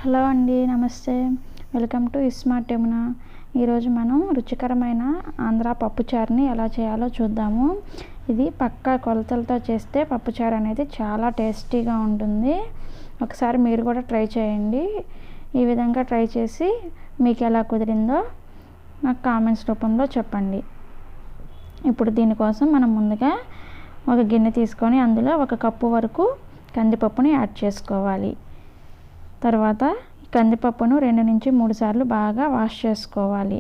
Hello అండి, నమస్తే. Welcome to smart Yamuna. ఈరోజు మనం రుచికరమైన ఆంధ్ర పప్పుచారుని ఎలా చేయాలో చూద్దాము. ఇది పక్కా కొలతలతో చేస్తే పప్పుచారు అనేది చాలా టేస్టీగా ఉంటుంది. ఒకసారి మీరు కూడా ట్రై చేయండి. ఈ విధంగా ట్రై చేసి మీకు ఎలా కుదిరిందో నాకు కామెంట్స్ రూపంలో చెప్పండి. ఇప్పుడు దీనికోసం మనం ముందుగా ఒక గిన్నె తీసుకొని అందులో 1 కప్పు వరకు కందిపప్పుని యాడ్ చేసుకోవాలి. తర్వాత కందిపప్పును 2 నుంచి 3 సార్లు బాగా వాష్ చేసుకోవాలి.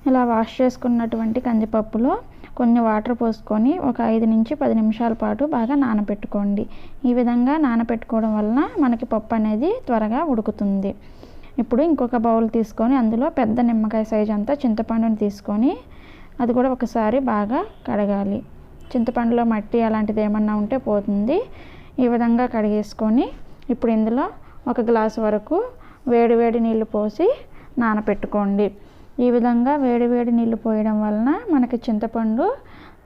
ఇలా వాష్ చేసుకున్నటువంటి కందిపప్పులో కొన్ని వాటర్ పోసుకొని ఒక 5 నుంచి 10 నిమిషాల పాటు బాగా నానబెట్టుకోండి. ఈ విధంగా నానబెట్టుకోవడం వలన మనకి పప్పు అనేది త్వరగా ఉడుకుతుంది. ఇప్పుడు ఇంకొక బౌల్ తీసుకొని అందులో పెద్ద నిమ్మకాయ సైజు అంతా చింతపండుని తీసుకొని అది కూడా ఒకసారి బాగా కడగాలి. చింతపండులో మట్టి అలాంటిది ఏమన్నా ఉంటే పోతుంది. ఈ విధంగా కడిగేసుకొని ఇప్పుడు ఇందులో 1 గ్లాసు వరకు వేడి నీళ్ళు పోసి నానబెట్టుకోండి. ఈ విధంగా వేడి నీళ్ళు పోయడం వలన మనకి చింతపండు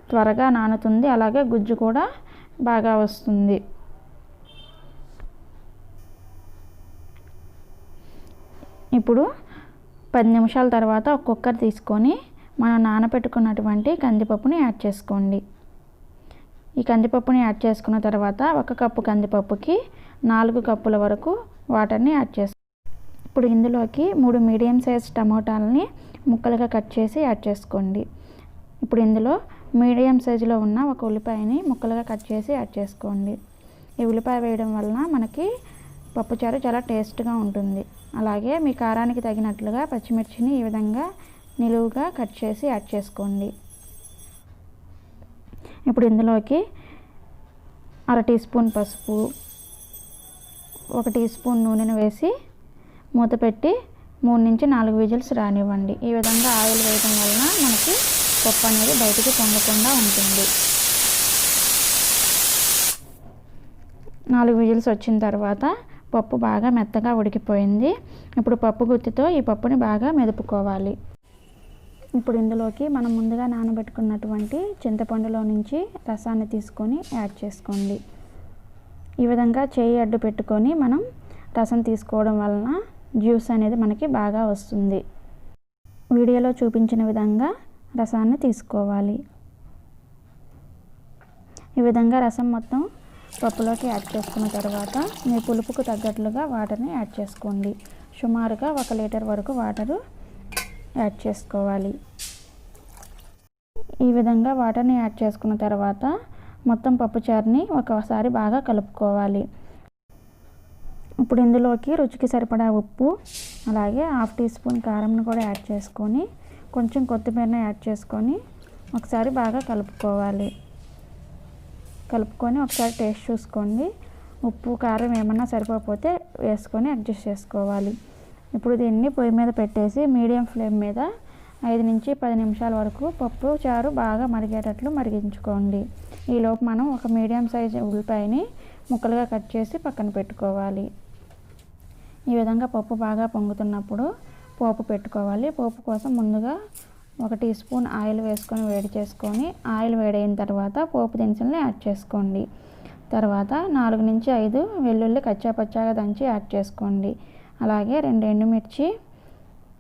త్వరగా నానుతుంది, అలాగే గుజ్జు కూడా బాగా వస్తుంది. ఇప్పుడు 10 నిమిషాల తర్వాత ఒక కుక్కర్ తీసుకొని మనం నానబెట్టుకున్నటువంటి కందిపప్పుని యాడ్ చేసుకోండి. ఈ కందిపప్పుని యాడ్ చేసుకున్న తర్వాత 1 కప్పు కందిపప్పుకి 4 కప్పుల వరకు వాటర్ని యాడ్ చేసుకోండి. ఇప్పుడు ఇందులోకి 3 మీడియం సైజ్ టమోటాలని ముక్కలుగా కట్ చేసి యాడ్ చేసుకోండి. ఇప్పుడు ఇందులో మీడియం సైజులో ఉన్న 1 ఉల్లిపాయని ముక్కలుగా కట్ చేసి యాడ్ చేసుకోండి. ఈ ఉల్లిపాయ వేయడం వలన మనకి పప్పుచారు చాలా టేస్ట్గా ఉంటుంది. అలాగే మీ కారానికి తగినట్లుగా పచ్చిమిర్చిని ఈ విధంగా నిలువుగా కట్ చేసి యాడ్ చేసుకోండి. ఇప్పుడు ఇందులోకి 1/2 టీ స్పూన్ పసుపు, 1 టీ స్పూన్ నూనెను వేసి మూత పెట్టి 3 నుంచి 4 విజిల్స్ రానివ్వండి. ఈ విధంగా ఆయిల్ వేయడం వలన మనకి పప్పు అనేది బయటికి పొంగకుండా ఉంటుంది. 4 విజిల్స్ వచ్చిన తర్వాత పప్పు బాగా మెత్తగా ఉడికిపోయింది. ఇప్పుడు పప్పు గుత్తితో ఈ పప్పుని బాగా మెదుపుకోవాలి. ఇప్పుడు ఇందులోకి మనం ముందుగా నానబెట్టుకున్నటువంటి చింతపండులో నుంచి రసాన్ని తీసుకొని యాడ్ చేసుకోండి. ఈ విధంగా చేయి అడ్డు పెట్టుకొని మనం రసం తీసుకోవడం వలన జ్యూస్ అనేది మనకి బాగా వస్తుంది. వీడియోలో చూపించిన విధంగా రసాన్ని తీసుకోవాలి. ఈ విధంగా రసం మొత్తం పప్పులోకి యాడ్ చేసుకున్న తర్వాత మీ పులుపుకు తగ్గట్లుగా వాటర్ని యాడ్ చేసుకోండి. సుమారుగా 1 లీటర్ వరకు వాటరు యాడ్ చేసుకోవాలి. ఈ విధంగా వాటర్ని యాడ్ చేసుకున్న తర్వాత మొత్తం పప్పుచారుని ఒకసారి బాగా కలుపుకోవాలి. ఇప్పుడు ఇందులోకి రుచికి సరిపడా ఉప్పు, అలాగే 1/2 టీ స్పూన్ కారంను కూడా యాడ్ చేసుకొని కొంచెం కొత్తిమీరని యాడ్ చేసుకొని ఒకసారి బాగా కలుపుకోవాలి. కలుపుకొని ఒకసారి టేస్ట్ చూసుకోండి. ఉప్పు కారం ఏమన్నా సరిపోతే వేసుకొని అడ్జస్ట్ చేసుకోవాలి. ఇప్పుడు దీన్ని పొయ్యి మీద పెట్టేసి మీడియం ఫ్లేమ్ మీద 5 నుంచి 10 నిమిషాల వరకు పప్పు చారు బాగా మరిగేటట్లు మరిగించుకోండి. ఈలోపు మనం ఒక మీడియం సైజు ఉల్లిపాయని ముక్కలుగా కట్ చేసి పక్కన పెట్టుకోవాలి. ఈ విధంగా పప్పు బాగా పొంగుతున్నప్పుడు పోపు పెట్టుకోవాలి. పోపు కోసం ముందుగా 1 టీ స్పూన్ ఆయిల్ వేసుకొని వేడి చేసుకొని ఆయిల్ వేడైన తర్వాత పోపు దినుసుల్ని యాడ్ చేసుకోండి. తర్వాత 4 నుంచి 5 వెల్లుల్లి కచ్చాపచ్చాగా దంచి యాడ్ చేసుకోండి. అలాగే 2 ఎండుమిర్చి,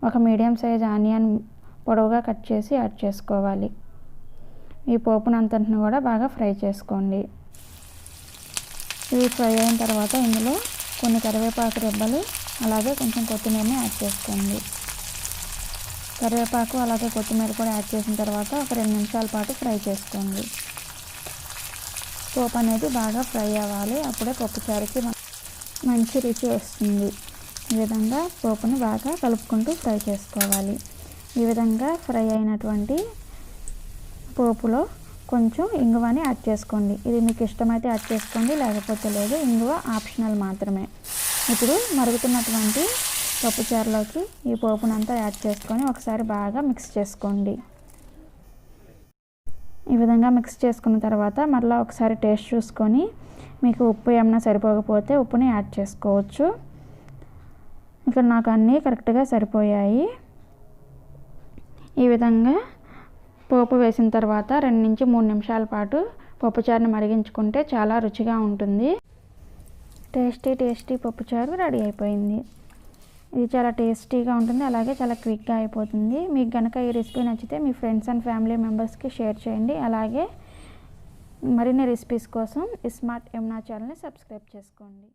1 మీడియం సైజ్ ఆనియన్ పొడవుగా కట్ చేసి యాడ్ చేసుకోవాలి. ఈ పోపునంతటిని కూడా బాగా ఫ్రై చేసుకోండి. ఇవి ఫ్రై అయిన తర్వాత ఇందులో కొన్ని కరివేపాకు రెబ్బలు, అలాగే కొంచెం కొత్తిమీరని యాడ్ చేసుకోండి. కరివేపాకు అలాగే కొత్తిమీర కూడా యాడ్ చేసిన తర్వాత ఒక 2 నిమిషాల పాటు ఫ్రై చేసుకోండి. పోపు అనేది బాగా ఫ్రై అవ్వాలి, అప్పుడే పప్పుచారుకి మంచి రుచి వస్తుంది. ఈ విధంగా పోపుని బాగా కలుపుకుంటూ ఫ్రై చేసుకోవాలి. ఈ విధంగా ఫ్రై అయినటువంటి పోపులో కొంచెం ఇంగువని యాడ్ చేసుకోండి. ఇది మీకు ఇష్టమైతే యాడ్ చేసుకోండి, లేకపోతే లేదు. ఇంగువ ఆప్షనల్ మాత్రమే. ఇప్పుడు మరుగుతున్నటువంటి పప్పుచారులోకి ఈ పోపునంతా యాడ్ చేసుకొని ఒకసారి బాగా మిక్స్ చేసుకోండి. ఈ విధంగా మిక్స్ చేసుకున్న తర్వాత మరలా ఒకసారి టేస్ట్ చూసుకొని మీకు ఉప్పు ఏమైనా సరిపోకపోతే ఉప్పుని యాడ్ చేసుకోవచ్చు. ఇక్కడ నాకు అన్నీ కరెక్ట్గా సరిపోయాయి. ఈ విధంగా పోపు వేసిన తర్వాత 2 నుంచి 3 నిమిషాల పాటు పప్పుచారుని మరిగించుకుంటే చాలా రుచిగా ఉంటుంది. టేస్టీ పప్పుచారు రెడీ అయిపోయింది. ఇది చాలా టేస్టీగా ఉంటుంది, అలాగే చాలా క్విక్గా అయిపోతుంది. మీకు కనుక ఈ రెసిపీ నచ్చితే మీ ఫ్రెండ్స్ అండ్ ఫ్యామిలీ మెంబర్స్కి షేర్ చేయండి. అలాగే మరిన్ని రెసిపీస్ కోసం స్మార్ట్ యమునా ఛానల్ని సబ్స్క్రైబ్ చేసుకోండి.